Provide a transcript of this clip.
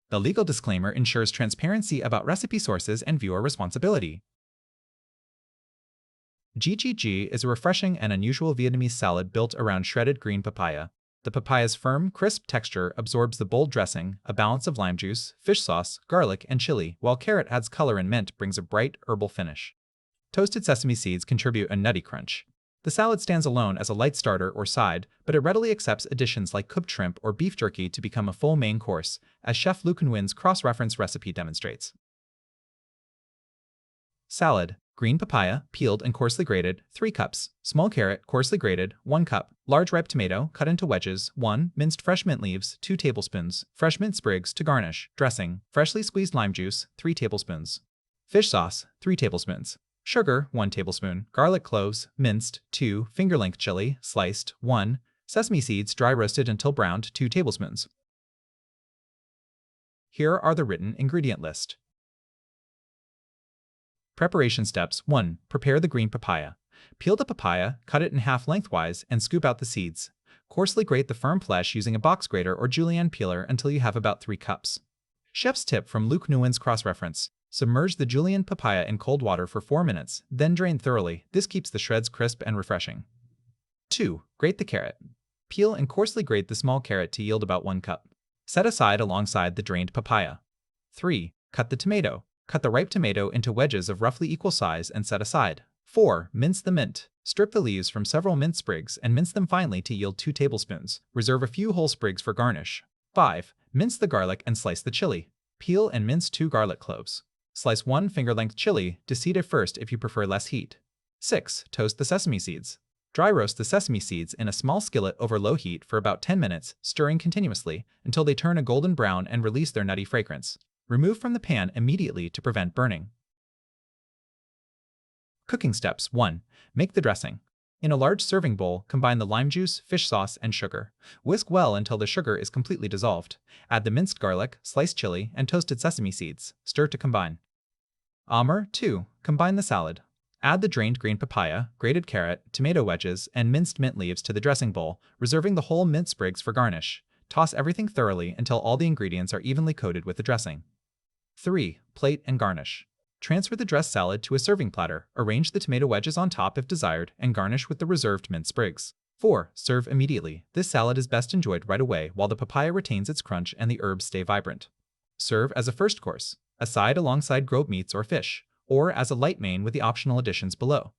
The legal disclaimer ensures transparency about recipe sources and viewer responsibility. GGG is a refreshing and unusual Vietnamese salad built around shredded green papaya. The papaya's firm, crisp texture absorbs the bold dressing, a balance of lime juice, fish sauce, garlic, and chili, while carrot adds color and mint brings a bright, herbal finish. Toasted sesame seeds contribute a nutty crunch. The salad stands alone as a light starter or side, but it readily accepts additions like cooked shrimp or beef jerky to become a full main course, as Chef Luke Nguyen's cross-reference recipe demonstrates. Salad. Green papaya, peeled and coarsely grated, 3 cups. Small carrot, coarsely grated, 1 cup. Large ripe tomato, cut into wedges, 1. Minced fresh mint leaves, 2 tablespoons. Fresh mint sprigs to garnish. Dressing. Freshly squeezed lime juice, 3 tablespoons. Fish sauce, 3 tablespoons. Sugar, 1 tablespoon. Garlic cloves, minced, 2. Finger-length chili, sliced, 1. Sesame seeds, dry roasted until browned, 2 tablespoons. Here are the written ingredient list. Preparation steps. 1. Prepare the green papaya. Peel the papaya, cut it in half lengthwise, and scoop out the seeds. Coarsely grate the firm flesh using a box grater or julienne peeler until you have about 3 cups. Chef's tip from Luke Nguyen's cross-reference. Submerge the julienne papaya in cold water for 4 minutes, then drain thoroughly. This keeps the shreds crisp and refreshing. 2. Grate the carrot. Peel and coarsely grate the small carrot to yield about 1 cup. Set aside alongside the drained papaya. 3. Cut the tomato. Cut the ripe tomato into wedges of roughly equal size and set aside. 4. Mince the mint. Strip the leaves from several mint sprigs and mince them finely to yield 2 tablespoons. Reserve a few whole sprigs for garnish. 5. Mince the garlic and slice the chili. Peel and mince 2 garlic cloves. Slice 1 finger-length chili, deseed it first if you prefer less heat. 6. Toast the sesame seeds. Dry roast the sesame seeds in a small skillet over low heat for about 10 minutes, stirring continuously until they turn a golden brown and release their nutty fragrance. Remove from the pan immediately to prevent burning. Cooking steps. 1. Make the dressing. In a large serving bowl, combine the lime juice, fish sauce, and sugar. Whisk well until the sugar is completely dissolved. Add the minced garlic, sliced chili, and toasted sesame seeds. Stir to combine. 2. Combine the salad. Add the drained green papaya, grated carrot, tomato wedges, and minced mint leaves to the dressing bowl, reserving the whole mint sprigs for garnish. Toss everything thoroughly until all the ingredients are evenly coated with the dressing. 3. Plate and garnish. Transfer the dressed salad to a serving platter, arrange the tomato wedges on top if desired, and garnish with the reserved mint sprigs. 4. Serve immediately. This salad is best enjoyed right away while the papaya retains its crunch and the herbs stay vibrant. Serve as a first course, a side alongside grilled meats or fish, or as a light main with the optional additions below.